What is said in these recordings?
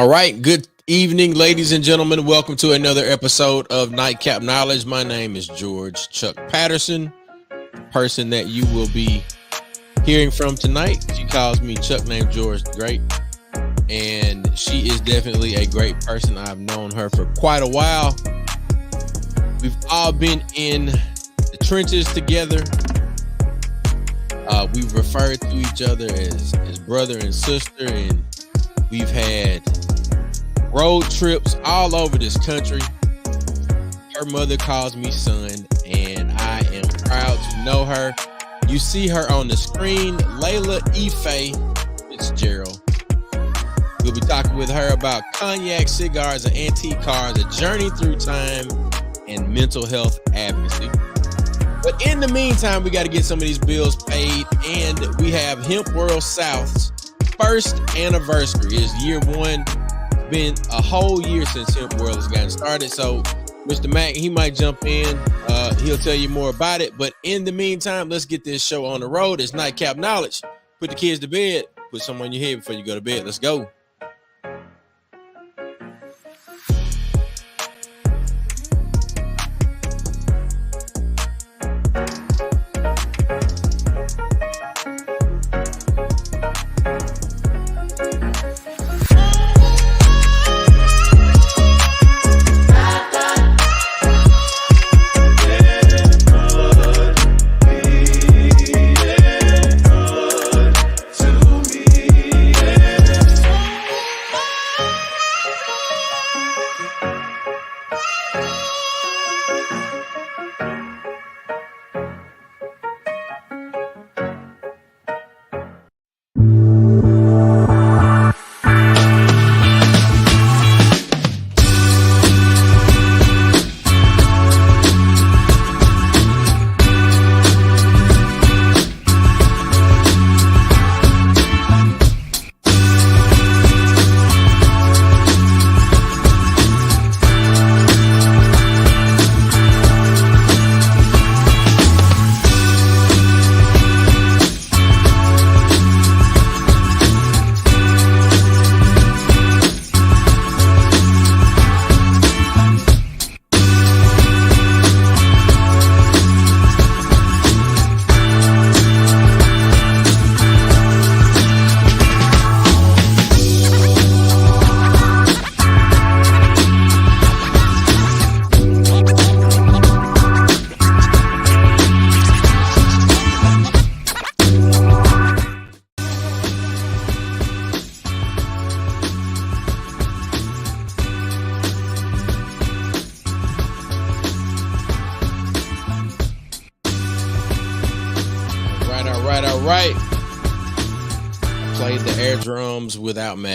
All right. Good evening, ladies and gentlemen. Welcome to another episode of Nightcap Knowledge. My name is George Chuck Patterson, the person that you will be hearing from tonight. She calls me Chuck named George the Great, and she is definitely a great person. I've known her for quite a while. We've all been in the trenches together. We've referred to each other as brother and sister, and we've had road trips all over this country. Her mother calls me son, and I am proud to know her. You see her on the screen, Layla Ife Fitzgerald. We'll be talking with her about Cognac, Cigars and Antique Cars, a journey through time and mental health advocacy. But in the meantime, we got to get some of these bills paid, and we have Hemp World South's first anniversary. It's year one. It's been a whole year since Hemp World has gotten started. So Mr. Mac, he might jump in. He'll tell you more about it. But in the meantime, let's get this show on the road. It's Nightcap Knowledge. Put the kids to bed. Put something on your head before you go to bed. Let's go.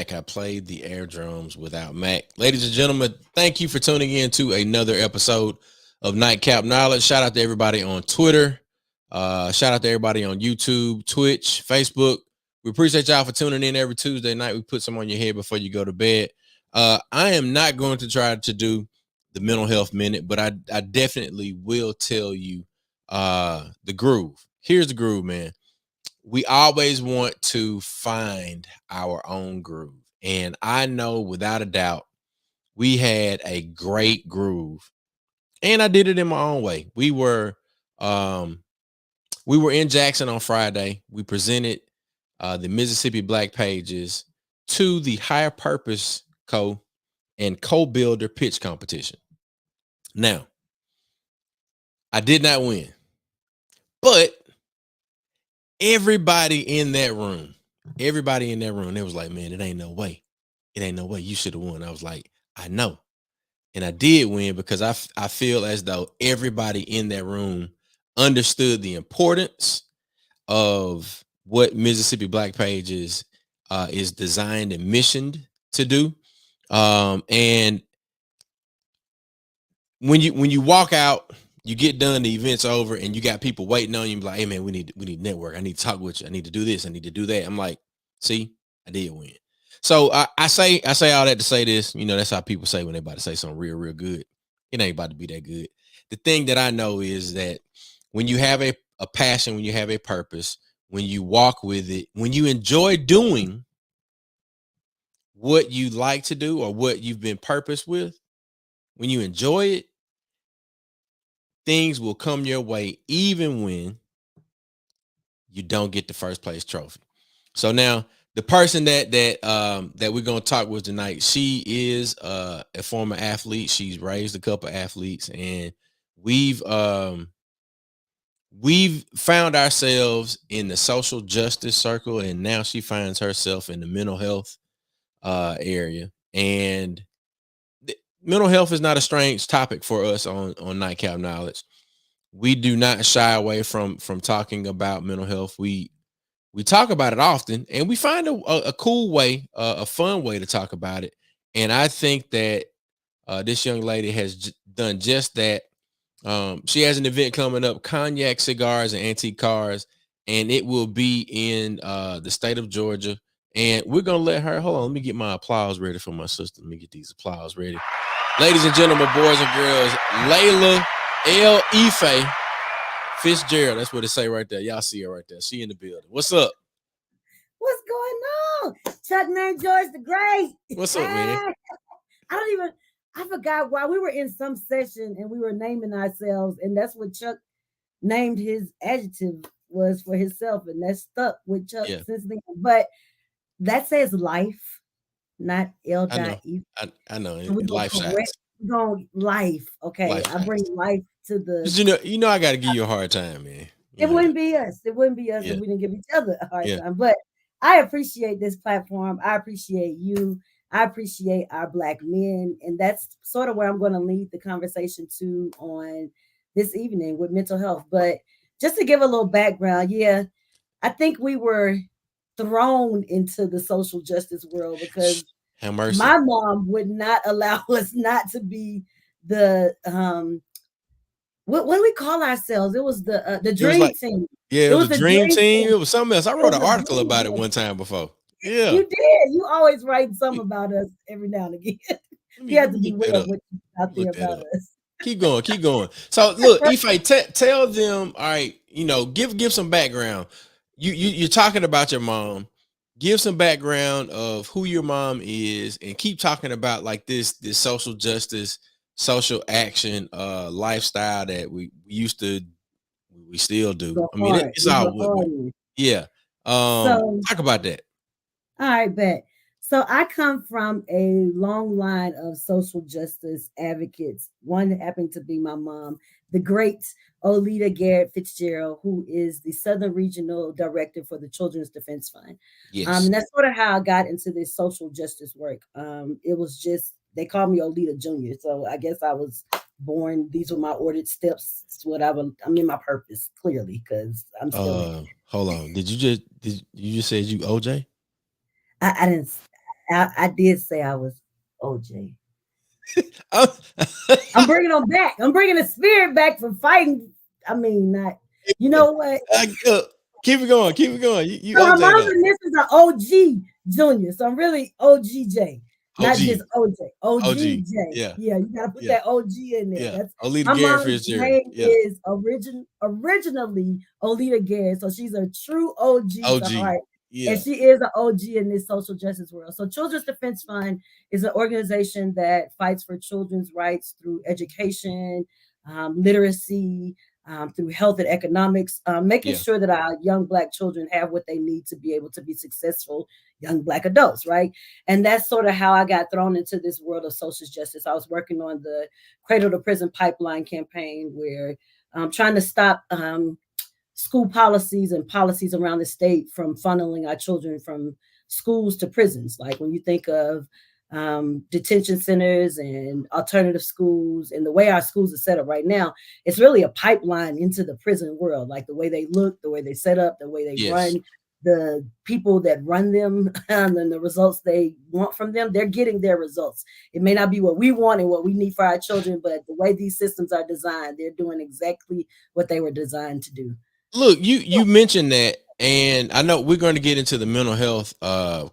I played the air drums without Mac. Ladies and gentlemen, thank you for tuning in to another episode of Nightcap Knowledge. Shout out to everybody on Twitter. Shout out to everybody on YouTube, Twitch, Facebook. We appreciate y'all for tuning in every Tuesday night. We put some on your head before you go to bed. I am not going to try to do the mental health minute, but I definitely will tell you the groove. Here's the groove, man. We always want to find our own groove. And I know without a doubt, we had a great groove. And I did it in my own way. We were in Jackson on Friday. We presented the Mississippi Black Pages to the Higher Purpose Co. and Co-Builder Pitch Competition. Now, I did not win, but everybody in that room, they was like, man, it ain't no way. You should have won. I was like, I know. And I did win because I feel as though everybody in that room understood the importance of what Mississippi Black Pages is designed and missioned to do. And when you walk out, you get done, the event's over, and you got people waiting on you. Like, hey man, we need network. I need to talk with you. I need to do this. I need to do that. I'm like, see, I did win. So I say all that to say this. You know, that's how people say when they about to say something real good. It ain't about to be that good. The thing that I know is that when you have a passion, when you have a purpose, when you walk with it, when you enjoy doing what you like to do or what you've been purposed with, when you enjoy it, things will come your way even when you don't get the first place trophy. So now the person that we're gonna talk with tonight, she is a former athlete. She's raised a couple athletes, and we've um we've found ourselves in the social justice circle, and now she finds herself in the mental health area. And mental health is not a strange topic for us on Nightcap Knowledge. We do not shy away from talking about mental health. We talk about it often, and we find a cool way, a fun way to talk about it. And I think that this young lady has done just that. She has an event coming up, Cognac, Cigars, and Antique Cars, and it will be in the state of Georgia. And we're gonna let her. Hold on, let me get my applause ready for my sister. Let me get these applause ready, ladies and gentlemen, boys and girls. Layla Ife Fitzgerald. That's what it say right there. Y'all see her right there. She in the building. What's up? What's going on? Chuck named George the Great. What's up, man? I forgot why we were in some session and we were naming ourselves, and that's what Chuck named his adjective was for himself, and that stuck with Chuck Yeah, since then. But that says life, not L I know. dot E. I know. So we're gonna Life correct, size. we're gonna life. Okay. Life I bring size. life to the. Cause you know, I got to give you a hard time, man. You It know wouldn't that. be us. It wouldn't be us if Yeah, we didn't give each other a hard yeah. time. But I appreciate this platform. I appreciate you. I appreciate our Black men. And that's sort of where I'm going to lead the conversation to on this evening with mental health. But just to give a little background, yeah, I think we were thrown into the social justice world because Have mercy. my mom would not allow us not to be the what do we call ourselves? It was the It was dream like, team. yeah, it It was was a the dream dream team. team. It was something else. I It wrote was an a article dream about it team. one time before. Yeah. You did. You always write something You- about us every now and again. Let You have me to look that beware up. what you put out there Look that about up. us. Keep going, keep going. So look, if I tell them, all right, you know, give some background. You're talking about your mom. Give some background of who your mom is, and keep talking about like this social justice, social action, lifestyle that we used to, we still do. Go I mean, hard. it's We all go what we, hard. yeah. So Talk about that. all right, bet. So I come from a long line of social justice advocates. One happened to be my mom, the great Olita Garrett Fitzgerald, who is the Southern Regional Director for the Children's Defense Fund. Yes. And that's sort of how I got into this social justice work. It was just they called me Olita Junior, so I guess I was born. These were my ordered steps. It's what I'm in my purpose clearly because I'm still in. Hold on. Did you just said you OJ? I didn't. I did say I was OJ. Oh, I'm bringing them back. I'm bringing the spirit back from fighting. I mean, not. You know what? keep it going. Keep it going. You So my OJ mom's though. and this is an OG Junior. So I'm really OGJ, not just OG. OJ. OG. OGJ. Yeah. Yeah, you gotta put Yeah. that OG in there. Yeah. That's Olita my Gary mom's Fitzgerald. name Yeah. is originally Olita Garrett. So she's a true OG to OG. heart. And Yeah. she is an OG in this social justice world. So Children's Defense Fund is an organization that fights for children's rights through education, literacy, through health and economics, making Yeah. sure that our young Black children have what they need to be able to be successful young Black adults, right? And that's sort of how I got thrown into this world of social justice. I was working on the Cradle to Prison Pipeline campaign where I'm trying to stop school policies and policies around the state from funneling our children from schools to prisons. Like when you think of detention centers and alternative schools and the way our schools are set up right now, it's really a pipeline into the prison world, like the way they look, the way they set up, the way they Yes. run, the people that run them and the results they want from them, they're getting their results. It may not be what we want and what we need for our children, but the way these systems are designed, they're doing exactly what they were designed to do. Look, you mentioned that, and I know we're going to get into the mental health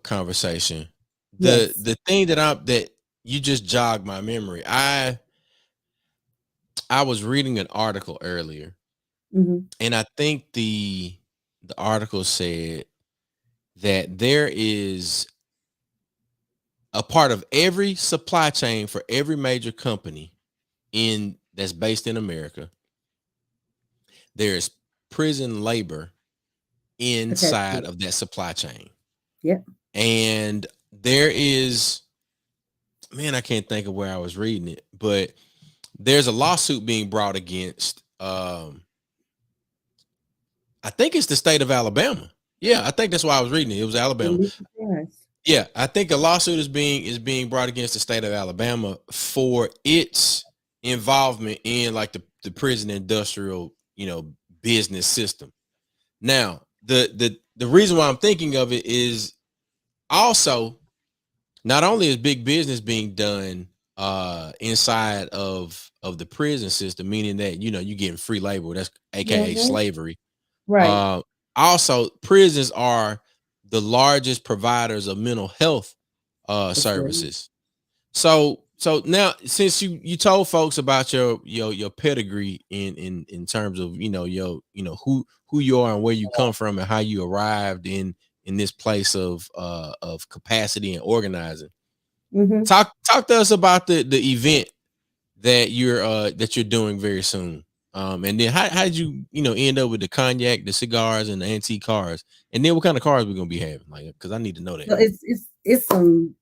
conversation. Yes. The thing that you just jogged my memory. I was reading an article earlier, Hmm. and I think the article said that there is a part of every supply chain for every major company in that's based in America. There's prison labor Attached to inside it. of that supply chain. Yep. And there is, man, I can't think of where I was reading it, but there's a lawsuit being brought against I think it's the state of Alabama. Yeah, I think that's why I was reading it. It was Alabama. You'd be surprised. Yeah, I think a lawsuit is being brought against the state of Alabama for its involvement in like the prison industrial, business system. Now, the reason why I'm thinking of it is also not only is big business being done inside of the prison system, meaning that you getting free labor, that's aka Hmm. slavery. Right. Uh, Also, prisons are the largest providers of mental health Facility. services. So now, since you told folks about your pedigree in terms of who you are and where you come from and how you arrived in this place of capacity and organizing. Hmm. Talk to us about the event that you're doing very soon. And then how did you end up with the cognac, the cigars, and the antique cars? And then what kind of cars we're gonna be having? Like, because I need to know that. So it's some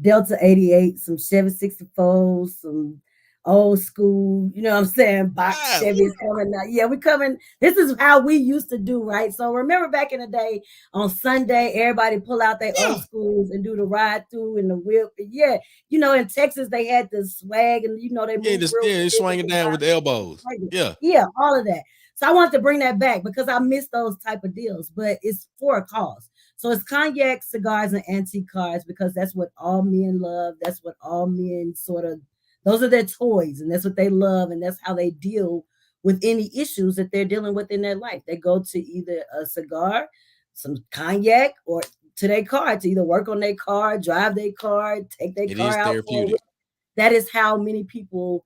Delta 88, some Chevy 64s, some old school, you know what I'm saying, box Ah, Chevys coming out. Yeah, we coming. This is how we used to do, right? So remember back in the day on Sunday, everybody pull out their old yeah, schools and do the ride through and the whip. Yeah, in Texas they had the swag and they yeah, move just real yeah, quick with swinging the down with the elbows. ride. Yeah, Yeah, all of that. So I wanted to bring that back because I miss those type of deals, but it's for a cause. So it's cognac, cigars, and antique cars because that's what all men love. That's what all men sort of, those are their toys, and that's what they love, and that's how they deal with any issues that they're dealing with in their life. They go to either a cigar, some cognac, or to their car to either work on their car, drive their car, take their it car is out for a therapeutic. that is how many people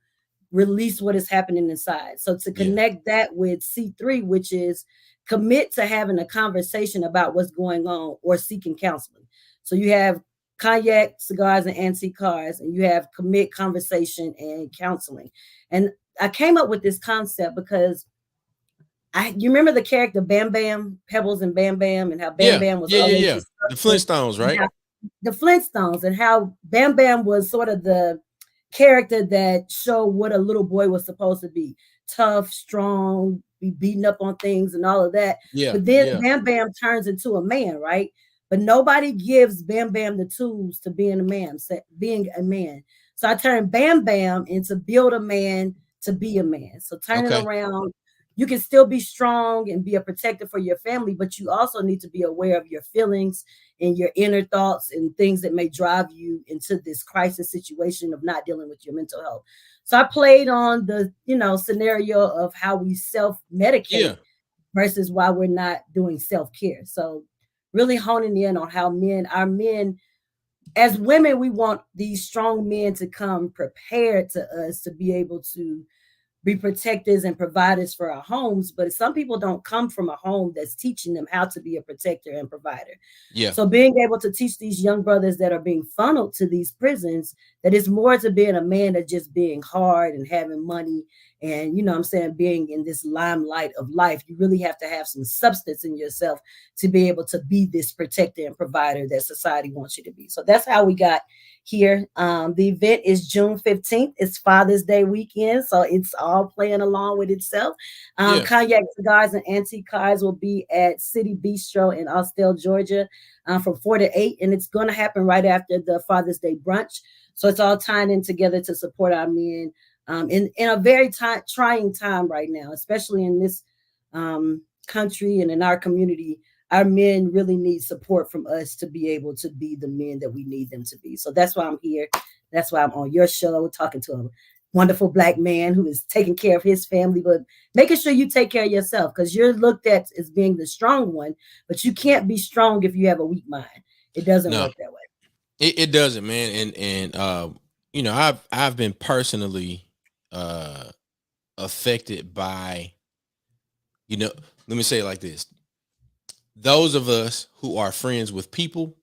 release what is happening inside. So to Yeah. connect that with C3, which is commit to having a conversation about what's going on or seeking counseling. So you have cognac, cigars, and antique cars, and you have commit, conversation, and counseling. And I came up with this concept because you remember the character Bam Bam, Pebbles and Bam Bam, and how Bam Yeah, Bam was yeah, yeah, always yeah. The destructive, Flintstones, and right? how the Flintstones and how Bam Bam was sort of the character that showed what a little boy was supposed to be: tough, strong, be beating up on things and all of that. Yeah, But then yeah. Bam Bam turns into a man, right? But nobody gives Bam Bam the tools to being a man, being a man. So I turned Bam Bam into build a man to be a man. So turn it Okay. around. You can still be strong and be a protector for your family, but you also need to be aware of your feelings and your inner thoughts and things that may drive you into this crisis situation of not dealing with your mental health. So I played on the, scenario of how we self-medicate Yeah, versus why we're not doing self-care. So really honing in on how our men, as women, we want these strong men to come prepared to us to be able to be protectors and providers for our homes, but some people don't come from a home that's teaching them how to be a protector and provider. yeah, So being able to teach these young brothers that are being funneled to these prisons that it's more to being a man than just being hard and having money and what I'm saying, being in this limelight of life. You really have to have some substance in yourself to be able to be this protector and provider that society wants you to be. So that's how we got here. The event is June 15th. It's Father's Day weekend, so it's all playing along with itself. yeah. Cognac, Cigars, and Antique Cars will be at City Bistro in Austell, Georgia, from 4 to 8, and it's going to happen right after the Father's Day brunch. So it's all tying in together to support our men in a very trying time right now, especially in this country and in our community. Our men really need support from us to be able to be the men that we need them to be. So that's why I'm here. That's why I'm on your show talking to a wonderful Black man who is taking care of his family, but making sure you take care of yourself because you're looked at as being the strong one, but you can't be strong if you have a weak mind. It doesn't No, work that way. it doesn't, man. And I've been personally uh affected by, let me say it like this. Those of us who are friends with people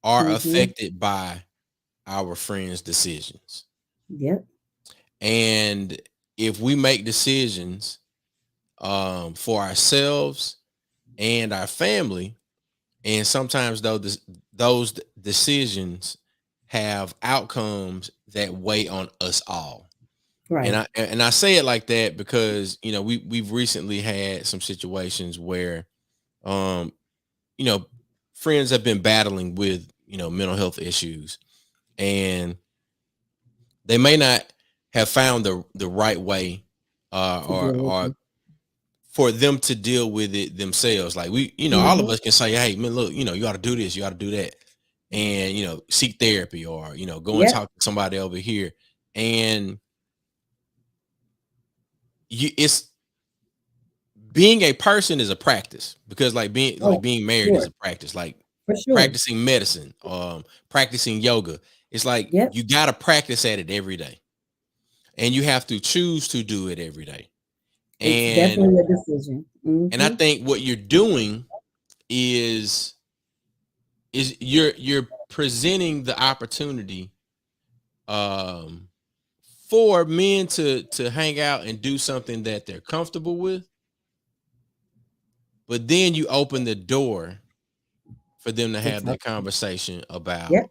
are Mm-hmm. affected by our friends' decisions. Yep. And if we make decisions for ourselves and our family, and sometimes though those decisions have outcomes that weigh on us all. And Right. I say it like that because we've recently had some situations where um you know friends have been battling with mental health issues, and they may not have found the right way To or deal with or it. for them to deal with it themselves. Like all of Mm-hmm. us can say, hey man, look, you got to do this, you got to do that, and seek therapy, or go and Yep. talk to somebody over here. And it's being a person is a practice, because Oh, being married is sure. a practice, like For sure. practicing medicine, practicing yoga. It's like Yep. you got to practice at it every day, and you have to choose to do it every day. It's And definitely a decision. I Mm-hmm. think what you're doing is you're presenting the opportunity um for men to hang out and do something that they're comfortable with, but then you open the door for them to To have talk. that conversation about Yep.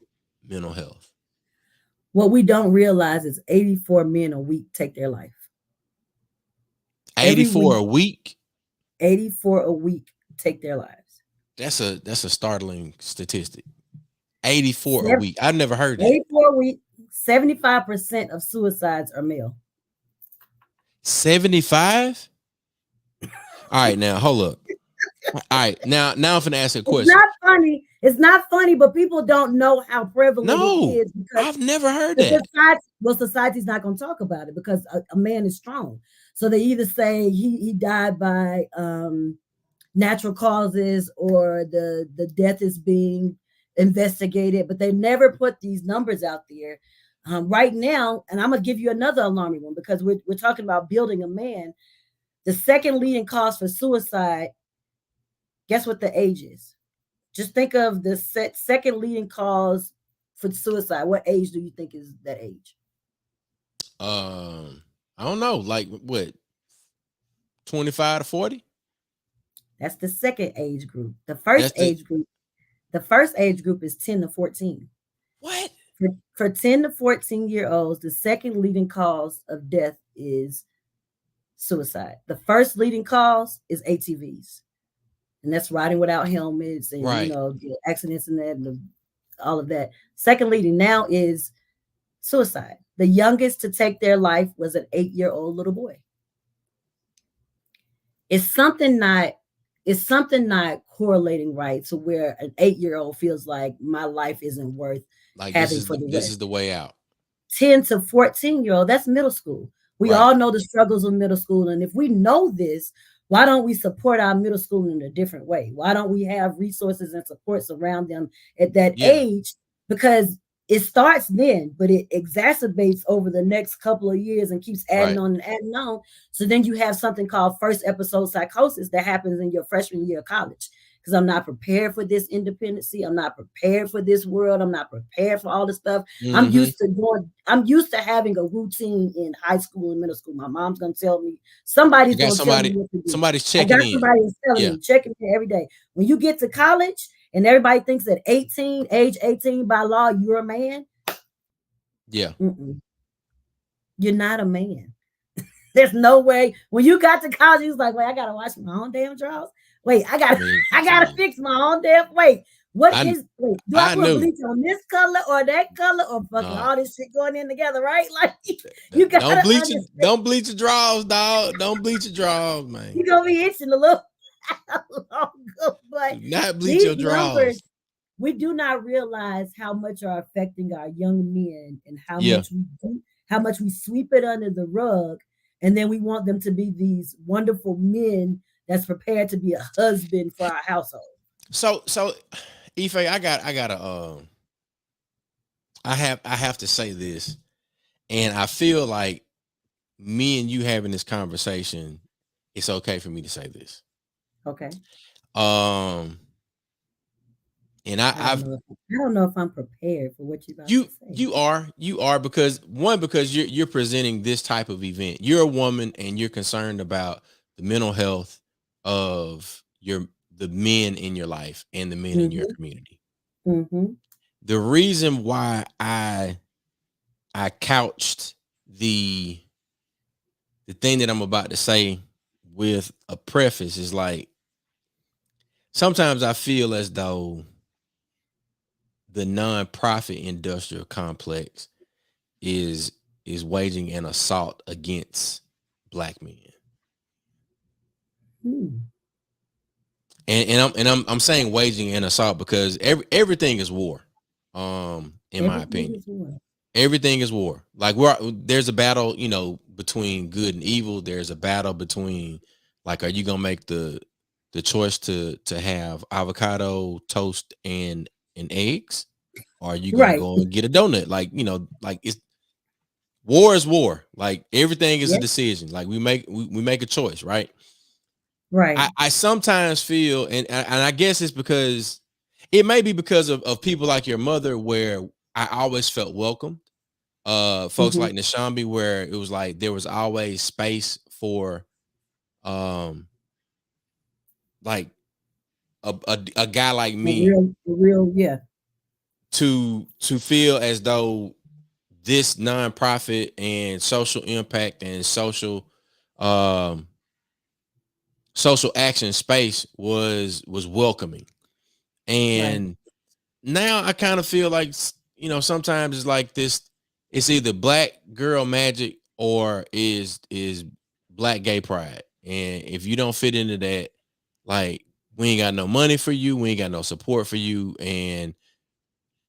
mental health. What we don't realize is 84 men a week take their life. Every 84 week, a week. 84 a week take their lives. That's a startling statistic. 84 a Seven, week. I've never heard that. 84 a week, 75% of suicides are male. 75. All right, now hold up. All right, now I'm gonna ask a It's question. not funny. It's not funny, but people don't know how prevalent it No, is because I've never heard the that. society, well, society's not going to talk about it because a man is strong. So they either say he died by natural causes or the death is being investigated, but they never put these numbers out there. Right now, and I'm gonna give you another alarming one because we're talking about building a man. The second leading cause for suicide, guess what the age is? Just think of the second leading cause for suicide. What age do you think is that age? I don't know, like what, 25 to 40? That's the second age group. That's the The first age group is 10 to 14. what? For 10 to 14-year-olds, the second leading cause of death is suicide. The first leading cause is ATVs. And that's riding without helmets and Right. the accidents and that and all of that. Second leading now is suicide. The youngest to take their life was an 8-year-old little boy. It's something not it's something not correlating right to where an 8-year-old feels like my life isn't worth Like having for the this rest. is the way out. 10 to 14-year-old, that's middle school. We Right. all know the struggles of middle school. And if we know this, why don't we support our middle school in a different way? Why don't we have resources and supports around them at that Yeah. age? Because it starts then, but it exacerbates over the next couple of years and keeps adding Right. on and adding on. So then you have something called first episode psychosis that happens in your freshman year of college because I'm not prepared for this independency. I'm not prepared for this world. I'm not prepared for all this stuff. Mm-hmm. I'm used to having a routine in high school and middle school. My mom's gonna tell me, I somebody's got gonna tell me what to do. somebody's I got checking in. somebody who's telling Yeah. me, checking me every day. When you get to college and everybody thinks that age 18 by law, you're a man. Yeah. Mm-mm. You're not a man. There's no way. When you got to college, he was like, wait, I gotta wash my own damn drawers. Wait, I I mean, gotta fix my own damn. Wait, I do I I put knew. bleach on this color or that color or fucking Uh, all this shit going in together, right? Like you don't gotta bleach it. understand. Don't bleach your drawers, dog. Don't bleach your drawers, man. You're gonna be itching a little longer, Do but not bleach these your numbers, drawers. we do not realize how much are affecting our young men and Yeah. how much we sweep it under the rug, and then we want them to be these wonderful men that's prepared to be a husband for our household. So Ife, I gotta I have to say this, and I feel like me and you having this conversation, it's okay for me to say this. Okay. Um And I don't know if I'm prepared for what you're about to say. you are because you're presenting this type of event. You're a woman and you're concerned about the mental health of the men in your life and the men in your Mm-hmm. community. Mm-hmm. The reason why I couched the thing that I'm about to say with a preface is like sometimes I feel as though the nonprofit industrial complex is waging an assault against black men. Hmm. And I'm saying waging an assault because everything is war. In my Everything opinion. is one. Everything is war. Like there's a battle, between good and evil. There's a battle between like are you going to make the choice to have avocado toast and eggs, or are you going to Right. go and get a donut? Like, like it's war is war. Like everything is a Yes. decision. Like we make a choice, right? Right. I sometimes feel and I guess it's because it may be because of people like your mother where I always felt welcome. Folks Mm-hmm. like Nishambi where it was like there was always space for um like a guy like me A real, yeah. to feel as though this nonprofit and social impact and um social action space was welcoming. Right. And now I kind of feel like sometimes it's like this. It's either black girl magic or is black gay pride. And if you don't fit into that, like we ain't got no money for you, we ain't got no support for you. And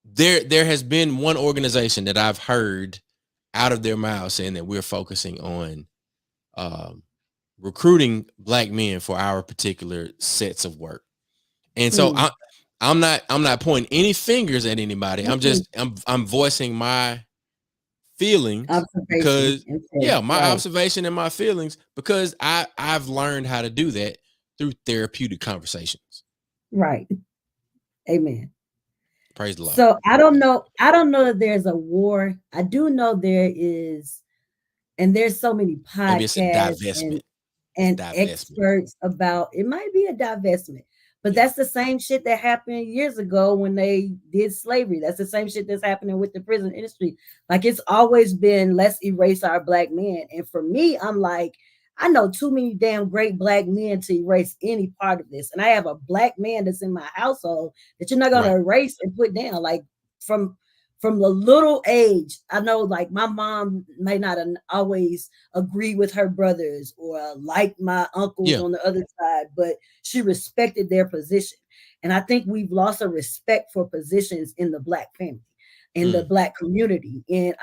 there has been one organization that I've heard out of their mouths saying that we're focusing on um, recruiting black men for our particular sets of work. And so Mm. I'm not pointing any fingers at anybody. Mm-mm. I'm voicing my feelings Observation because and yeah, faith. my Right. observation and my feelings because I've learned how to do that through therapeutic conversations. Right. Amen. Praise the Lord. So I don't know. I don't know that there's a war. I do know there is, and there's so many Maybe it's a podcasts divestment. It's and divestment. experts about it might be a divestment. But Yeah. that's the same shit that happened years ago when they did slavery. That's the same shit that's happening with the prison industry. Like it's always been let's erase our black men. And for me, I'm like, I know too many damn great black men to erase any part of this. And I have a black man that's in my household that you're not gonna Right. erase and put down. Like from from the little age, I know like my mom may not always agree with her brothers or like my uncles Yeah. on the other side, but she respected their position. And I think we've lost a respect for positions in the black family, in the Mm. black community, in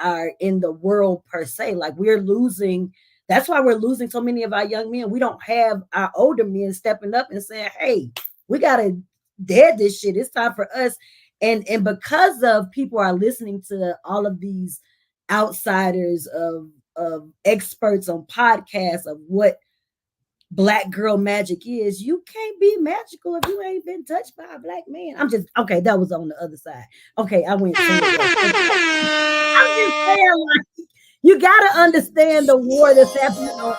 the world per se. Like we're losing. That's why we're losing so many of our young men. We don't have our older men stepping up and saying, "Hey, we gotta dead this shit. It's time for us." And because of people are listening to all of these outsiders of experts on podcasts of what black girl magic is, you can't be magical if you ain't been touched by a black man. I'm just okay. That was on the other side. Okay, I went somewhere else. I'm just saying, like, you gotta understand the war that's happening on.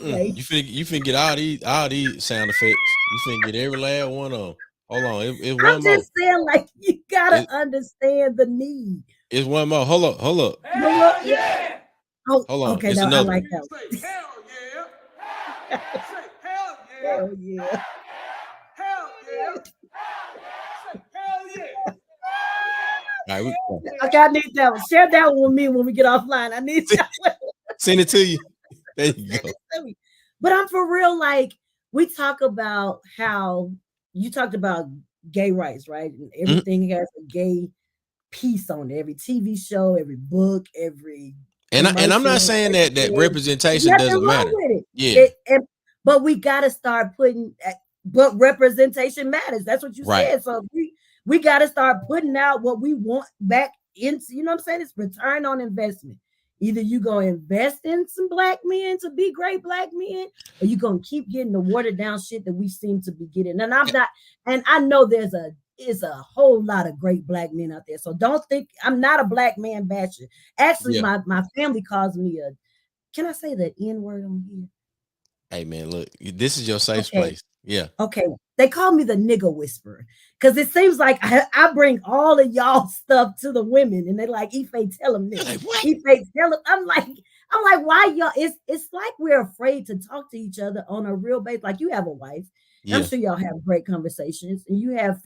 Like, You finna get all these sound effects. You finna get every last one of them. Hold on, it's I'm one more. just saying, like, you gotta It, understand the need. it's one more. Hold up, hold up, You know what? Yeah. Oh, hold on. okay. It's Now I another like one. that one. Say hell yeah. Say hell yeah. Hell yeah. Hell yeah. Say hell yeah. All right, Okay, I need that one. Share that one with me when we get offline. I need that one. send it to you. There you Send go. it to me. But I'm for real. Like we talk about how you talked about gay rights, right? And Mhm. everything has a gay piece on it. Every TV show, every book, every And I'm not commercial, saying that everything. There's representation nothing doesn't wrong matter. with it. Yeah, But we got to start putting. But representation matters. That's what you right. said. So we got to start putting out what we want back into. You know what I'm saying? It's return on investment. Either you gonna invest in some black men to be great black men, or you gonna keep getting the watered down shit that we seem to be getting. And I'm not. And I know there's a is a whole lot of great black men out there. So don't think I'm not a black man basher. Actually, Yeah. my family calls me a, can I say the N word on here? Hey man, look, this is your safe Okay. place. Yeah. Okay, they call me the nigga whisperer because it seems like I bring all of y'all stuff to the women, and they like, Ife, tell them You're this. like, what? Ife, tell them. I'm like, why y'all? It's like we're afraid to talk to each other on a real basis. Like you have a wife, and I'm Yeah. sure y'all have great conversations, and you have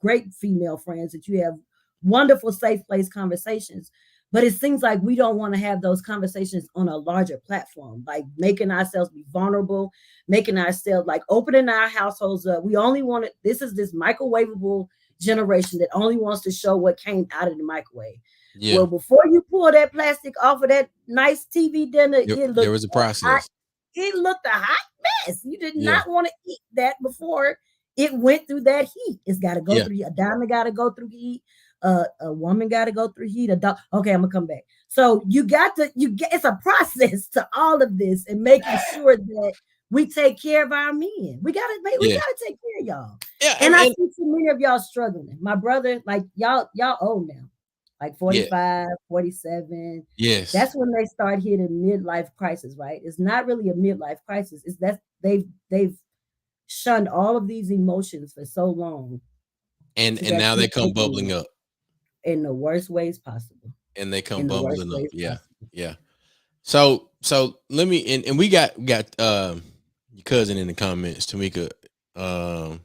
great female friends that you have wonderful safe place conversations. But it seems like we don't want to have those conversations on a larger platform, like making ourselves be vulnerable, making ourselves like opening our households up. We only want it. This is this microwavable generation that only wants to show what came out of the microwave. Yeah. Well, before you pull that plastic off of that nice TV dinner, There was a process. it looked a hot mess. You did Yeah. not want to eat that before it went through that heat. It's got to go Yeah. through. A diamond got to go through heat. A woman got to go through heat. A dog. Okay, I'm gonna come back. So you got to. It's a process to all of this and making sure that we take care of our men. We gotta Yeah. take care of y'all. Yeah. And I see so many of y'all struggling. My brother, like y'all old now, like 45, 47. Yes. That's when they start hitting midlife crisis, right? It's not really a midlife crisis. It's that they've shunned all of these emotions for so long. And now they come bubbling up. In the worst ways possible. And they come bubbling up. Yeah. Possible. Yeah. So let me and we got your cousin in the comments, Tamika. Oh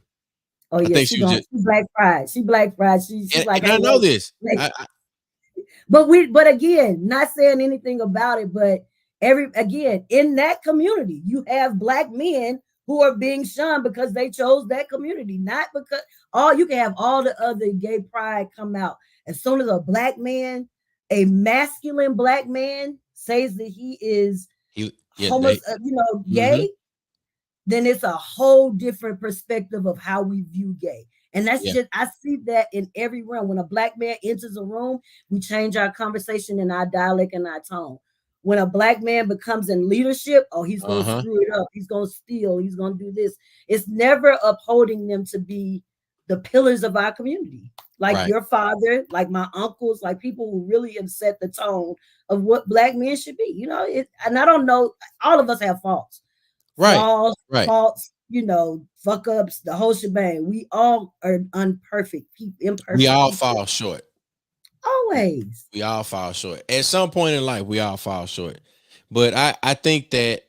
yeah, she black fried. She's like, and I know this. But again, not saying anything about it, but in that community, you have black men who are being shunned because they chose that community, not because you can have all the other gay pride come out. As soon as a black man, a masculine black man, says that he is gay, then it's a whole different perspective of how we view gay. And that's just, I see that in every room. When a black man enters a room, we change our conversation and our dialect and our tone. When a black man becomes in leadership, he's going to screw it up. He's going to steal. He's going to do this. It's never upholding them to be the pillars of our community. Like your father, like my uncles, like people who really have set the tone of what black men should be. And I don't know, all of us have faults. Flaws, faults, fuck ups, the whole shebang. We all are imperfect. We all fall short. Always. We all fall short. At some point in life, we all fall short. But I think that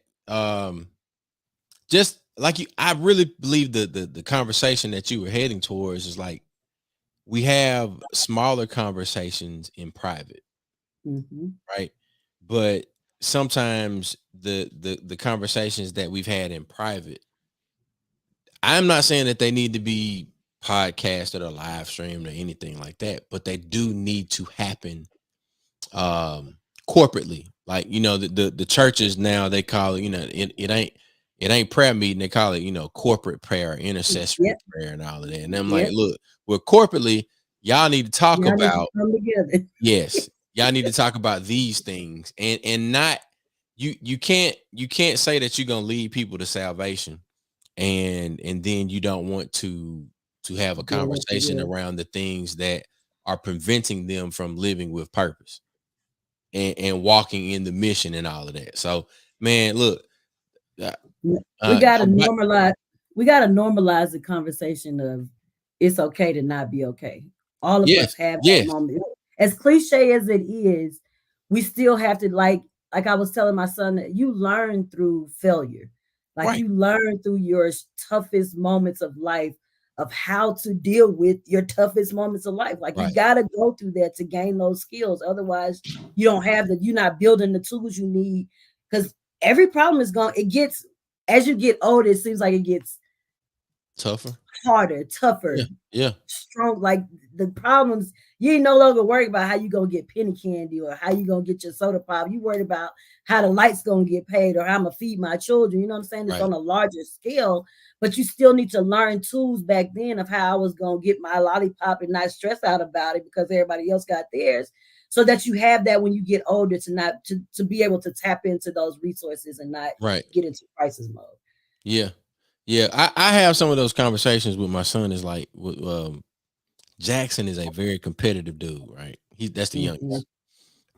just like I really believe the conversation that you were heading towards is like we have smaller conversations in private. Right. But sometimes the conversations that we've had in private, I'm not saying that they need to be podcasted or live streamed or anything like that, but they do need to happen corporately. Like, the churches now, they call it, it ain't prayer meeting, they call it, corporate prayer, intercessory prayer and all of that. And I'm like, look, we're corporately, y'all need to talk about yes, y'all need to talk about these things and not you can't say that you're gonna lead people to salvation and then you don't want to have a conversation around the things that are preventing them from living with purpose and walking in the mission and all of that. So man, look, we gotta normalize the conversation of it's okay to not be okay. All of us have that moment. As cliche as it is, we still have to like I was telling my son that you learn through failure. Like you learn through your toughest moments of life of how to deal with your toughest moments of life. Like you got to go through that to gain those skills. Otherwise, you don't have you're not building the tools you need because every problem is as you get older, it seems like it gets harder, tougher, strong. Like the problems, you ain't no longer worried about how you gonna get penny candy or how you gonna get your soda pop. You worried about how the lights gonna get paid or how I'm gonna feed my children. You know what I'm saying? It's on a larger scale, but you still need to learn tools back then of how I was gonna get my lollipop and not stress out about it because everybody else got theirs. So that you have that when you get older to be able to tap into those resources and not get into crisis mode. Yeah. I have some of those conversations with my son. Is like Jackson is a very competitive dude, right? That's the Mhm. youngest.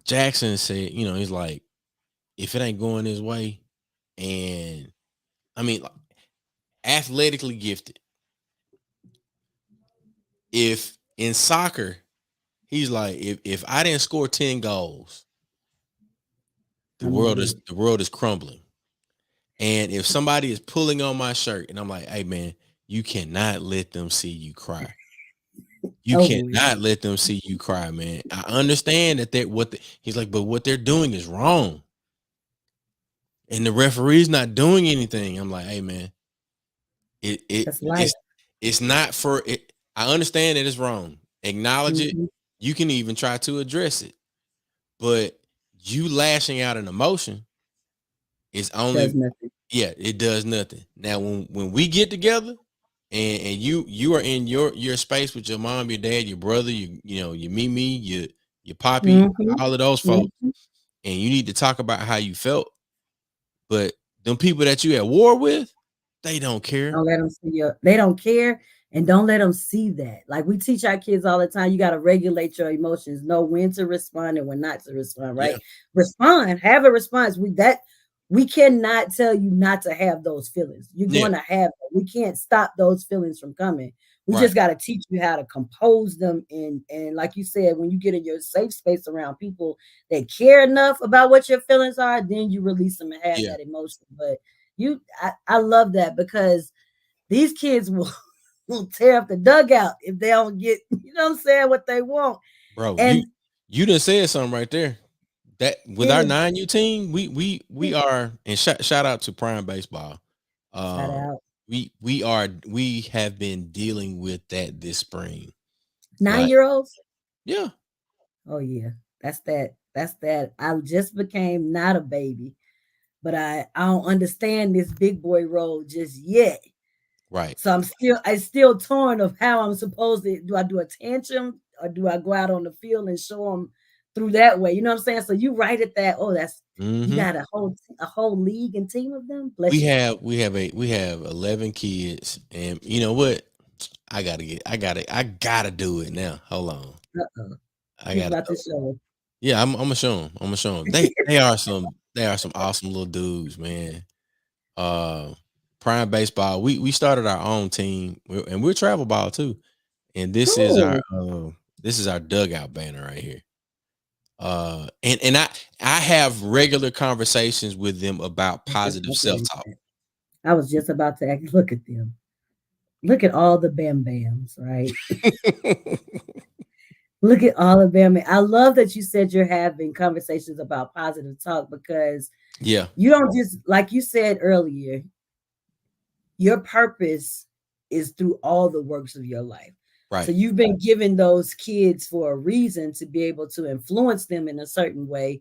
Jackson said, he's like, if it ain't going his way, and I mean, like, athletically gifted. If in soccer, he's like, if I didn't score 10 goals, the I'm world dead. is crumbling. And if somebody is pulling on my shirt, and I'm like, hey man, you cannot let them see you cry. You Over with. cannot let them see you cry, man. I understand that he's like, but what they're doing is wrong. And the referee's not doing anything. I'm like, hey man, it it That's life. it's not for it. I understand that it's wrong. Acknowledge it. Mhm. You can even try to address it. But you lashing out an emotion is Does only, nothing. yeah, it does nothing. Now when we get together and you are in your space with your mom, your dad, your brother, your Mimi, your poppy, Mhm. all of those folks, Mhm. and you need to talk about how you felt. But them people that you at war with, they don't care. Don't let them see your. They don't care, and don't let them see that. Like we teach our kids all the time, you got to regulate your emotions, know when to respond and when not to respond. Yeah, Right? Respond, have a response. We cannot tell you not to have those feelings. You're yeah, going to have them. We can't stop those feelings from coming. We right, just got to teach you how to compose them, and like you said, when you get in your safe space around people that care enough about what your feelings are, then you release them and have yeah, that emotion. But I love that because these kids will tear up the dugout if they don't get, you know what I'm saying, what they want. bro. You And you done said something right there. That with our yeah, 9U team, we are, and shout out to Prime Baseball. shout Um, out we have been dealing with that this spring. nine Like, year olds. yeah, Oh yeah, that's that. That's that. I just became not a baby, but I don't understand this big boy role just yet. right. So I still torn of how I'm supposed to do. I do a tantrum or do I go out on the field and show them through that way? You know what I'm saying? So you right at that. Oh, that's you Hmm. got a whole league and team of them. We Bless you. have we have 11 kids, and you know what? I gotta do it now. Hold on, Uh-oh. I He's gotta. about to show. Yeah, I'm gonna show them. I'm gonna show them. They are some awesome little dudes, man. Uh, Prime Baseball. We started our own team, and we're travel ball too. And Cool. this is our dugout banner right here. And I have regular conversations with them about I was just positive about to self ask talk. that. I was just about to ask, look at them. Look at all the bam bams, right? Look at all of them. I love that you said you're having conversations about positive talk because Yeah, you don't just, like you said earlier, your purpose is through all the works of your life. So right, you've been given those kids for a reason to be able to influence them in a certain way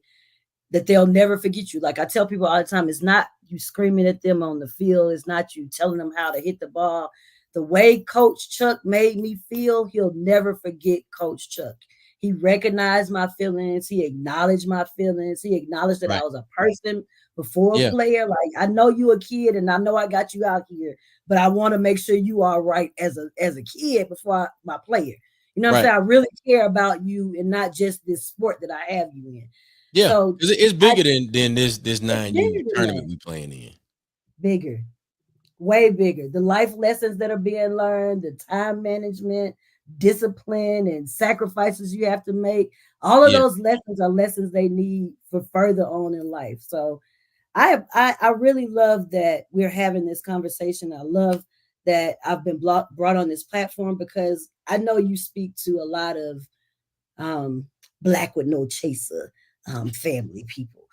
that they'll never forget you. Like I tell people all the time, it's not you screaming at them on the field, it's not you telling them how to hit the ball. The way Coach Chuck made me feel, he'll never forget Coach Chuck. He recognized my feelings, he acknowledged my feelings, he acknowledged that I right. was a person before a Yeah, player. Like I know you a kid and I know I got you out here, but I want to make sure you are right as a kid before my player. You know what I'm right. saying? I really care about you and not just this sport that I have you in. Yeah, So it's I bigger than this it's 9U bigger than tournament that. we playing in. Bigger, way bigger. The life lessons that are being learned, the time management, discipline, and sacrifices you have to make. All of Yeah, those lessons are lessons they need for further on in life. So I really love that we're having this conversation. I love that I've been brought on this platform because I know you speak to a lot of um, Black with no chaser family people.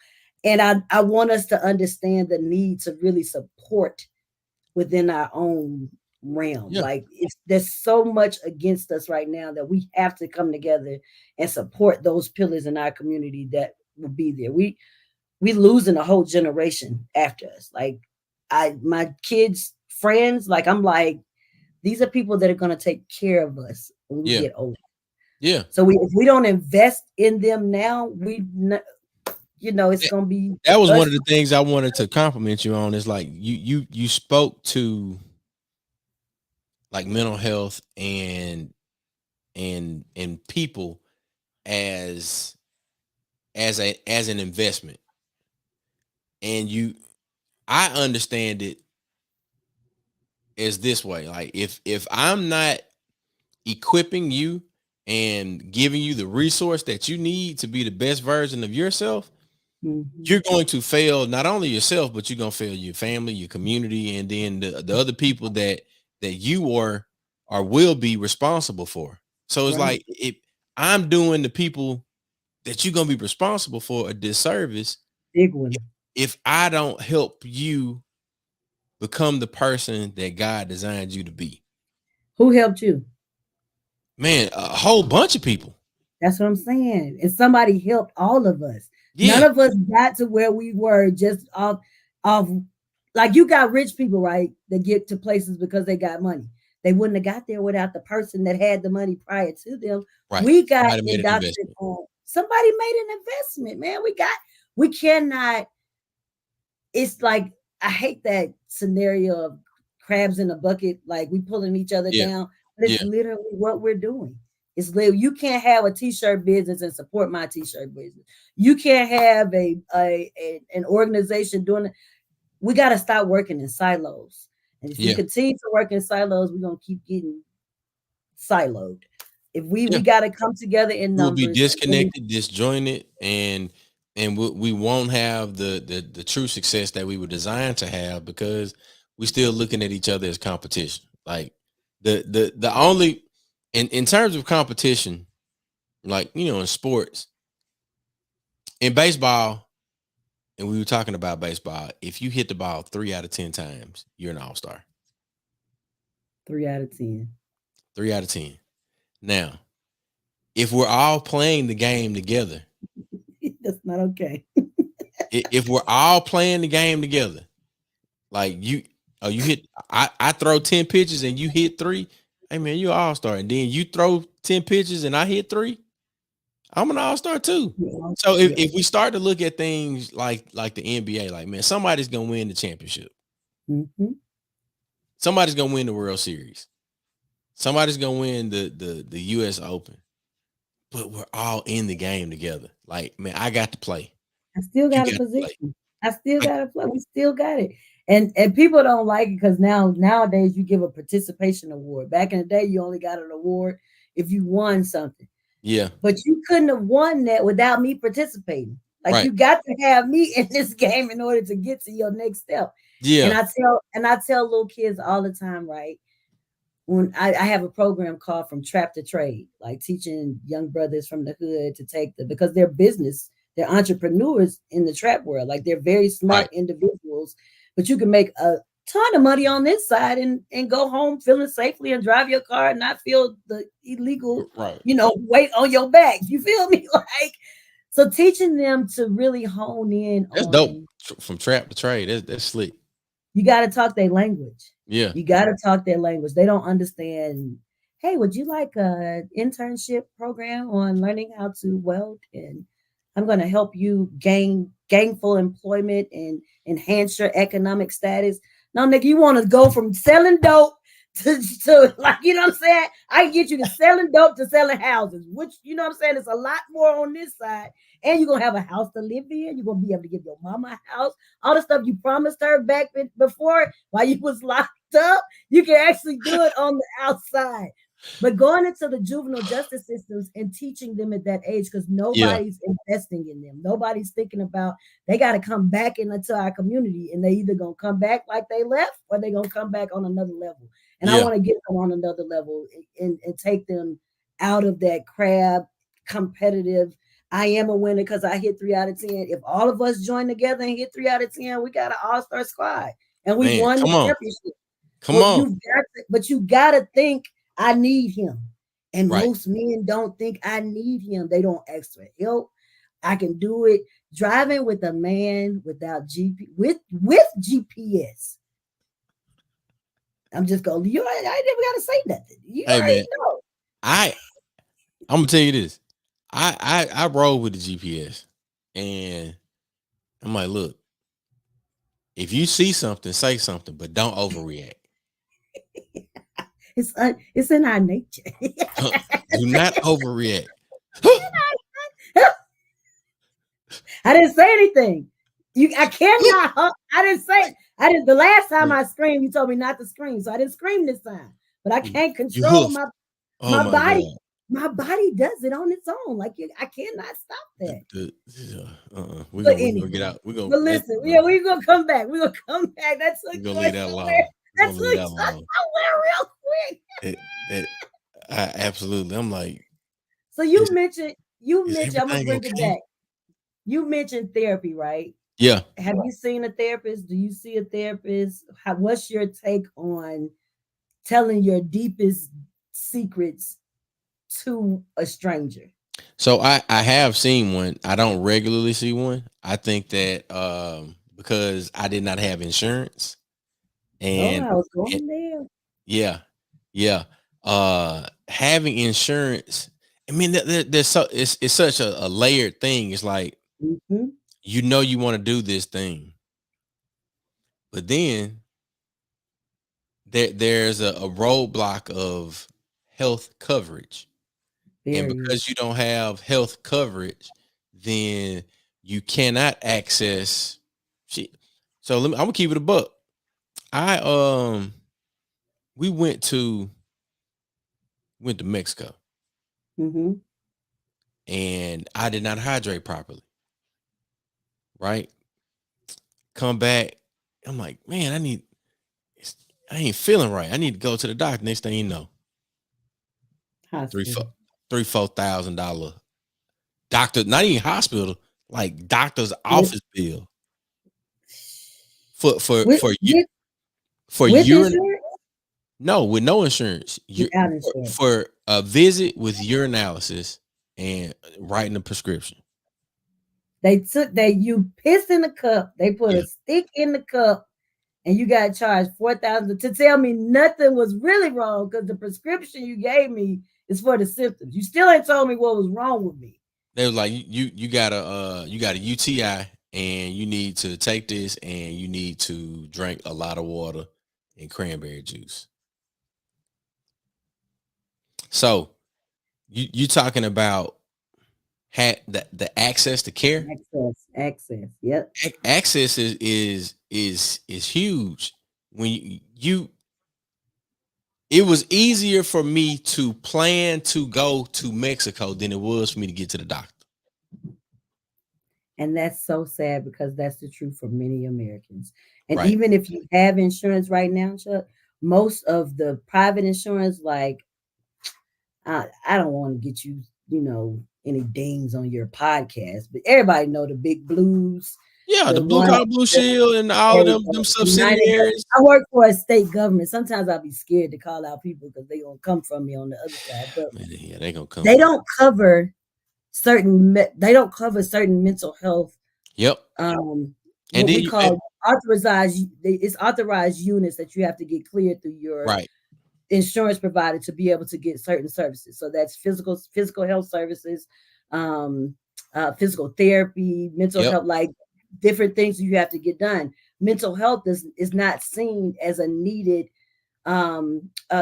And I want us to understand the need to really support within our own realm. yeah, Like there's so much against us right now that we have to come together and support those pillars in our community that will be there. We losing a whole generation after us. Like my kids' friends, like I'm like, these are people that are gonna take care of us when we yeah, get older. yeah. So if we don't invest in them now, it's That gonna be that was one us. of the things I wanted to compliment you on. Is like you spoke to like mental health and people as as an investment. And I understand it as this way. Like if I'm not equipping you and giving you the resource that you need to be the best version of yourself, you're going to fail not only yourself, but you're going to fail your family, your community, and then the other people that you are or will be responsible for. So it's Right. like if I'm doing the people that you're going to be responsible for a disservice Big one. if I don't help you become the person that God designed you to be. Who helped you? Man, a whole bunch of people. That's what I'm saying. And somebody helped all of us. None Yeah, of us got to where we were just off like you got rich people, right? That get to places because they got money. They wouldn't have got there without the person that had the money prior to them. right. We got Somebody made an indoctrinated investment. on somebody made an investment, man. We cannot, it's like I hate that scenario of crabs in a bucket, like we pulling each other Yeah, down. But it's yeah, literally what we're doing. It's literally you can't have a t-shirt business and support my t-shirt business. You can't have an organization doing it. We got to stop working in silos. And if we yeah, continue to work in silos, we're gonna keep getting siloed. If we yeah. got to come together in We'll be numbers and really, disconnected, disjointed, and we won't have the true success that we were designed to have because we're still looking at each other as competition. Like the only in terms of competition, like in sports, in baseball, and we were talking about baseball. If you hit the ball 3 out of 10 times, you're an all-star. 3 out of 10. 3 out of 10. Now, if we're all playing the game together, That's not okay. if we're all playing the game together, like you hit, I throw 10 pitches and you hit three. Hey man, you're an all-star. And then you throw 10 pitches and I hit three. I'm an all-star too. Yeah. So Yeah. if we start to look at things like the NBA, like man, somebody's gonna win the championship. Mhm. Somebody's gonna win the World Series. Somebody's gonna win the US Open. But we're all in the game together. Like, man, I got to play. I still You got a got to play. position. I still Like, got to play. We still got it. And people don't like it because nowadays you give a participation award. Back in the day, you only got an award if you won something. yeah, But you couldn't have won that without me participating. Like right. you got to have me in this game in order to get to your next step. And Yeah, I tell little kids all the time, right? When I have a program called From Trap to Trade, like teaching young brothers from the hood to take because they're entrepreneurs in the trap world. Like they're very right, smart individuals, but you can make a ton of money on this side and go home feeling safely and drive your car and not feel the illegal, right. weight on your back. You feel me? Like so teaching them to really hone in That's dope. on From trap to trade. That's slick. you got to talk their language. Yeah, You got to talk their language. They don't understand. Hey, would you like a internship program on learning how to weld? And I'm going to help you gain gainful employment and enhance your economic status. No, nigga, you want to go from selling dope to like, you know what I'm saying? I can get you to selling dope to selling houses, which, you know what I'm saying? It's a lot more on this side. And you're going to have a house to live in. You're going to be able to give your mama a house. All the stuff you promised her back before while you was locked up, you can actually do it on the outside. But going into the juvenile justice systems and teaching them at that age, because yeah, nobody's investing in them. Nobody's thinking about they got to come back into our community, and they either gonna come back like they left or they gonna come back on another level. And I yeah. want to get them on another level and take them out of that crab competitive. I am a winner because I hit 3 out of 10. If all of us join together and hit 3 out of 10, we got an all-star squad and we Man, won the come on, championship. come on. But you gotta think I need him. And Right. most men don't think I need him. They don't ask for help. I can do it. Driving with a man without with GPS. I'm just going, I never gotta say nothing. You Hey already man, know. I I'm gonna tell you this. I roll with the GPS, and I'm like, look, if you see something, say something, but don't overreact. It's in our nature. Do not overreact. I didn't say anything. I cannot. I didn't say. I didn't. The last time I screamed, you told me not to scream, so I didn't scream this time. But I can't control my body. God. My body does it on its own. Like I cannot stop that. We're gonna get out. But listen, we're gonna come back. We're gonna come back. That's we're gonna leave that alone. That's somewhere real quick. Absolutely. I'm like, so you mentioned. I'm gonna bring it back. You mentioned therapy, right? Yeah. Have you seen a therapist? Do you see a therapist? What's your take on telling your deepest secrets to a stranger? So I have seen one. I don't regularly see one. I think that because I did not have insurance, and I was going there. Yeah. Having insurance, I mean, there's it's such a layered thing. It's like, you know, you want to do this thing, but then there's a roadblock of health coverage. And because you don't have health coverage, then you cannot access shit. So I'm gonna keep it a buck. We went to Mexico, and I did not hydrate properly. Right? Come back, I'm like, man, I ain't feeling right. I need to go to the doctor. Next thing you know, $3,000-$4,000 doctor, not even hospital, like doctor's office bill for urine. No, with no insurance. For a visit with urinalysis and writing a prescription. You pissed in the cup. They put a stick in the cup, and you got charged $4,000 to tell me nothing was really wrong because the prescription you gave me is for the symptoms. You still ain't told me what was wrong with me. They was like, you got a UTI, and you need to take this, and you need to drink a lot of water and cranberry juice. So you talking about the access to care? Access. Yep. Access is huge. When it was easier for me to plan to go to Mexico than it was for me to get to the doctor. And that's so sad because that's the truth for many Americans. And even if you have insurance right now, Chuck, most of the private insurance, like, I don't want to get you, any dings on your podcast, but everybody know the big blues. Yeah, the Blue Collar Blue Shield and all of them subsidiaries. I work for a state government. Sometimes I'll be scared to call out people because they're gonna come from me on the other side. But they're gonna come. They don't cover certain mental health. Yep. And we call authorized units that you have to get cleared through your insurance provider to be able to get certain services. So that's physical health services, physical therapy, mental health, like different things you have to get done. Mental health is not seen as a needed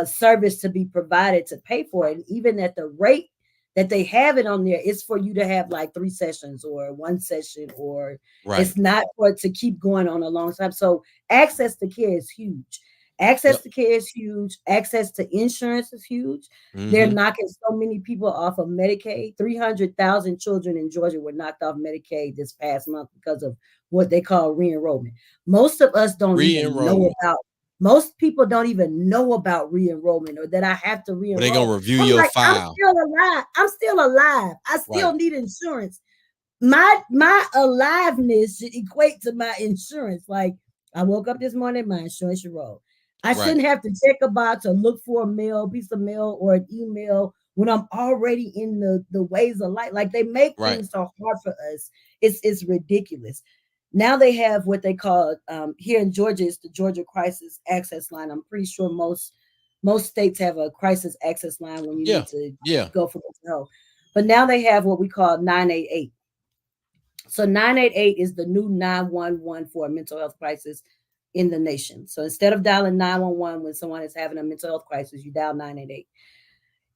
service to be provided to pay for it. And even at the rate that they have it on there, it's for you to have like 3 sessions or 1 session, or it's not for it to keep going on a long time. So access to care is huge. Access to care is huge. Access to insurance is huge. They're knocking so many people off of Medicaid. 300,000 children in Georgia were knocked off Medicaid this past month because of what they call re-enrollment. Most of us don't even know about. Most people don't even know about re-enrollment, or that I have to re-enroll. They're gonna review your file. I'm still alive. I still need insurance. My aliveness should equate to my insurance. Like, I woke up this morning, my insurance should roll. I shouldn't have to check a box or look for a piece of mail or an email when I'm already in the ways of life. Like, they make things so hard for us. It's ridiculous. Now they have what they call here in Georgia, it's the Georgia Crisis Access Line. I'm pretty sure most states have a crisis access line when you need to go for mental health. But now they have what we call 988. So 988 is the new 911 for a mental health crisis in the nation. So instead of dialing 911 when someone is having a mental health crisis, you dial 988.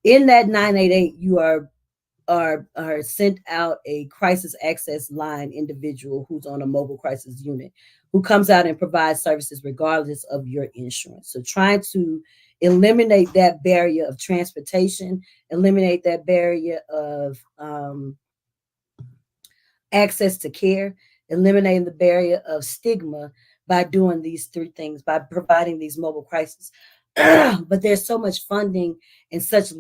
In that 988, you are sent out a crisis access line individual who's on a mobile crisis unit, who comes out and provides services regardless of your insurance. So trying to eliminate that barrier of transportation, eliminate that barrier of access to care, eliminating the barrier of stigma by doing these three things, by providing these mobile crises. But there's so much funding and such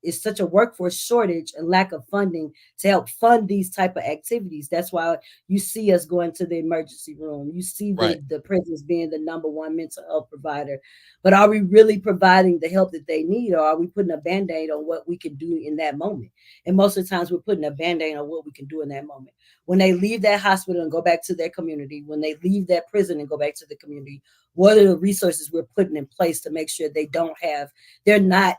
it's such a workforce shortage and lack of funding to help fund these type of activities. That's why you see us going to the emergency room. You see the prisons being the #1 mental health provider. But are we really providing the help that they need, or are we putting a Band-Aid on what we can do in that moment? And most of the times we're putting a Band-Aid on what we can do in that moment. When they leave that hospital and go back to their community, when they leave that prison and go back to the community, what are the resources we're putting in place to make sure they're not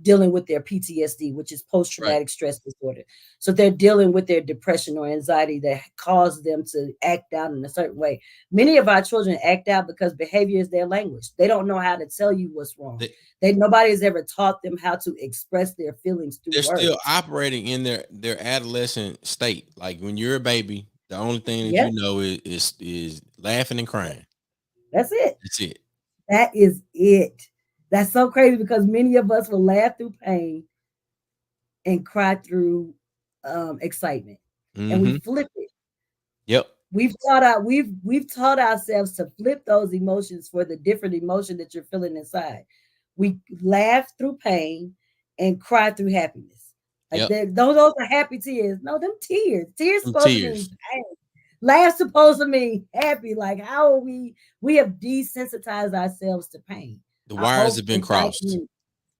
dealing with their PTSD, which is post-traumatic stress disorder. So they're dealing with their depression or anxiety that caused them to act out in a certain way. Many of our children act out because behavior is their language. They don't know how to tell you what's wrong. Nobody has ever taught them how to express their feelings through They're words. still operating in their adolescent state. Like when you're a baby, the only thing that you know is laughing and crying. That's it. That's it. That is it. That's so crazy because many of us will laugh through pain and cry through excitement, and we flip it. Yep. We've taught ourselves to flip those emotions for the different emotion that you're feeling inside. We laugh through pain and cry through happiness. Like those are happy tears. No, them tears. Tears supposed to mean pain. Laugh supposed to mean happy. Like how are we have desensitized ourselves to pain. The wires have been crossed.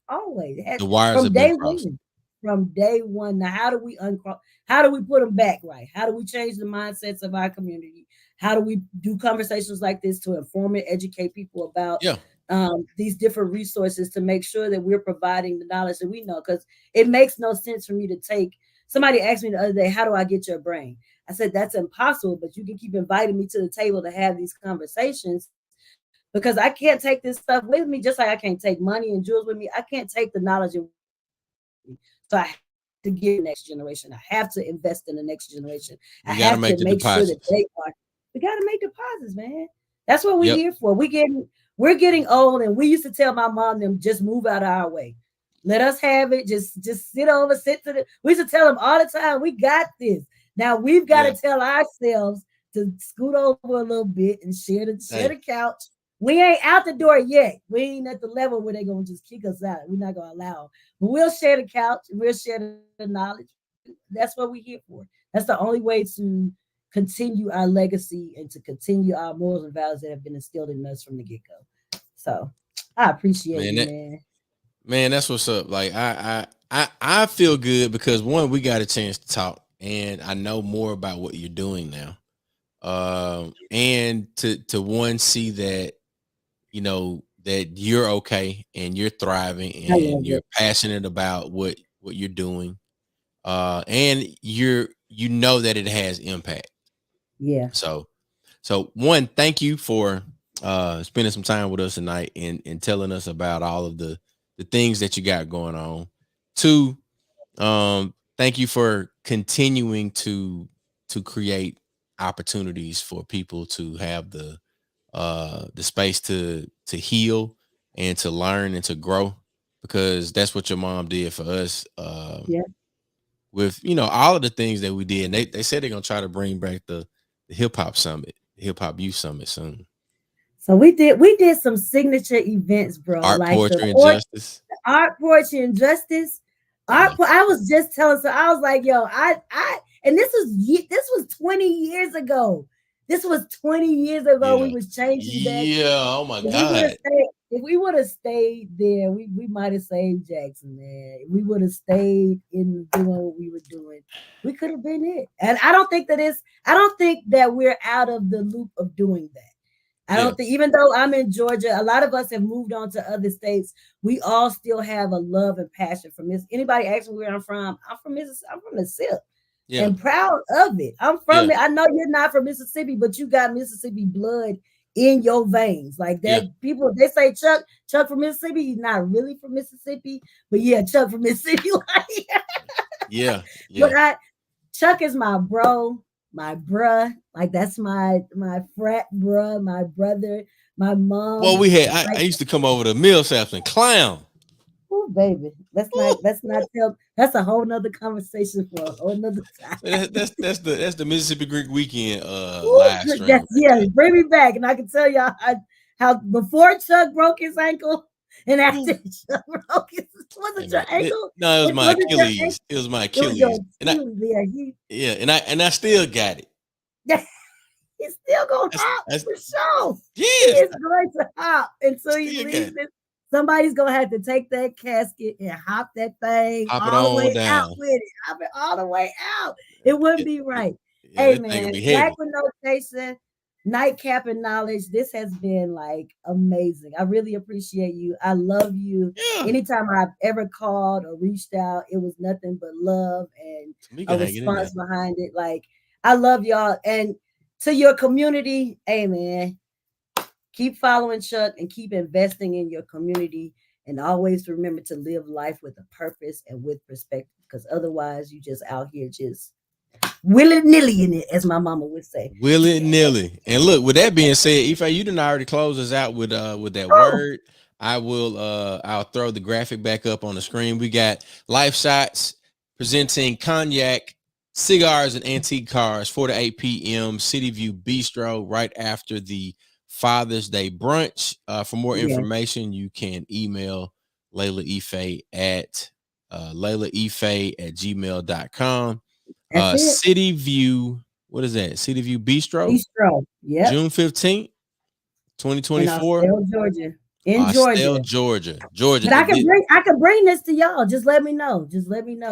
Always. The wires have been crossed. From day one. Now, how do we put them back right? How do we change the mindsets of our community? How do we do conversations like this to inform and educate people about these different resources to make sure that we're providing the knowledge that we know? Because it makes no sense for me to somebody asked me the other day, how do I get your brain? I said, that's impossible, but you can keep inviting me to the table to have these conversations because I can't take this stuff with me, just like I can't take money and jewels with me. I can't take the knowledge with me. So I have to give the next generation. I have to invest in the next generation. I have to make sure that we got to make deposits, man. That's what we're here for. We're getting old, and we used to tell my mom them just move out of our way. Let us have it. Just we used to tell them all the time, we got this. Now we've got to tell ourselves to scoot over a little bit and share the couch. We ain't out the door yet. We ain't at the level where they're going to just kick us out. We're not going to allow them. But we'll share the couch and we'll share the knowledge. That's what we're here for. That's the only way to continue our legacy and to continue our morals and values that have been instilled in us from the get-go. So I appreciate you, man. Man, that's what's up. Like I feel good because one, we got a chance to talk and I know more about what you're doing now. And to one, see that, you know, that you're okay and you're thriving and you're passionate about what you're doing. And you know that it has impact. Yeah. So one, thank you for spending some time with us tonight and telling us about all of the things that you got going on. Two, thank you for continuing to create opportunities for people to have the space to heal and to learn and to grow, because that's what your mom did for us. With, you know, all of the things that we did. And they said they're gonna try to bring back the hip hop summit, hip hop youth summit soon. So we did some signature events, bro. Art, like poetry, and justice. Art, poetry, and justice. I was just telling, so I was like, yo, and this was 20 years ago. This was 20 years ago. We was changing that. Yeah, oh my God. If we would have stayed there, we might have saved Jackson, man. We would have stayed in doing what we were doing. We could have been it. And I don't think that we're out of the loop of doing that. I don't think, even though I'm in Georgia, a lot of us have moved on to other states. We all still have a love and passion for Mississippi. Anybody asks me where I'm from Mississippi. I'm from the SIP. And proud of it. I'm from it. I know you're not from Mississippi, but you got Mississippi blood in your veins. Like that, Yeah. people, they say Chuck from Mississippi. He's not really from Mississippi, but yeah, Chuck from Mississippi. Yeah. But Chuck is my bro, my bruh. Like that's my frat bruh, my brother, my mom. Well, I used to come over to Millsaps and clown. Oh, baby, let's not tell. That's a whole nother conversation for a whole nother time. That's the Mississippi Greek Weekend live stream. Yeah, bring me back, and I can tell y'all how before Chuck broke his ankle and after Chuck broke his, was it your ankle? No, it was my Achilles. It was my Achilles. And I still got it. He's still gonna hop for sure. Yes. He is going to hop until he leaves it. Somebody's gonna have to take that casket and hop that thing all the way out with it. Hop it all the way out. It wouldn't be right. Hey man, Black with No Chaser, Nightcap and Knowledge. This has been like amazing. I really appreciate you. I love you. Yeah. Anytime I've ever called or reached out, it was nothing but love and a response behind it. Like I love y'all. And to your community, hey man. Keep following Chuck and keep investing in your community, and always remember to live life with a purpose and with perspective, because otherwise you just out here just willy-nilly in it, as my mama would say. Willy-nilly. And look, with that being said, Ife, you done already closed us out with that word. I'll throw the graphic back up on the screen. We got Life Shots presenting Cognac, Cigars and Antique Cars, 4 to 8 p.m. City View Bistro, right after the Father's Day brunch. For more information, you can email Layla Ife at laylaife@gmail.com. City View, what is that? City View Bistro. Yeah. June 15th, 2024. In Georgia. Georgia. But I can bring this to y'all. Just let me know.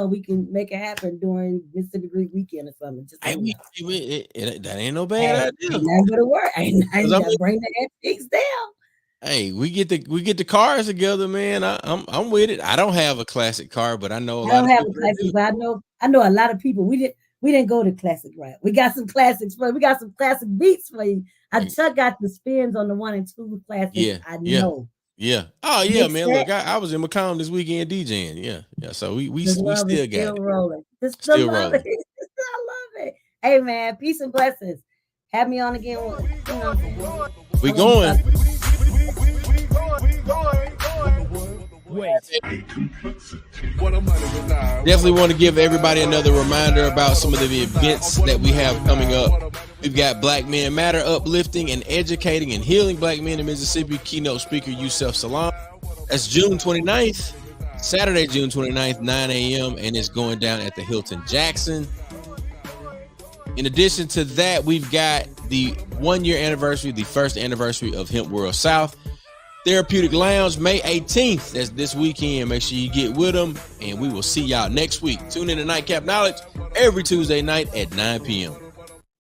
We can make it happen during Mississippi Greek Weekend or something. Just that ain't no bad idea. Ain't gonna work. I gotta bring the antiques down. Hey, we get the cars together, man. I'm with it. I don't have a classic car, but I know I know a lot of people. We didn't go to classic route. We got some classics for you. We got some classic beats for you. Chuck got the spins on the 1 and 2 classics. I know. Yeah. Oh yeah, man. Look, I was in Macomb this weekend DJing. Yeah. So we still got it. Rolling. Still rolling. I love it. Hey man, peace and blessings. Have me on again. We going. Definitely want to give everybody another reminder about some of the events that we have coming up. We've got Black Men Matter, uplifting and educating and healing Black men in Mississippi. Keynote speaker Yusef Salam. That's June 29th, Saturday, June 29th, 9 a.m. and it's going down at the Hilton Jackson. In addition to that, we've got the 1-year anniversary, the first anniversary of Hemp World South. Therapeutic Lounge, May 18th. That's this weekend. Make sure you get with them, and we will see y'all next week. Tune in to Nightcap Knowledge every Tuesday night at 9 p.m.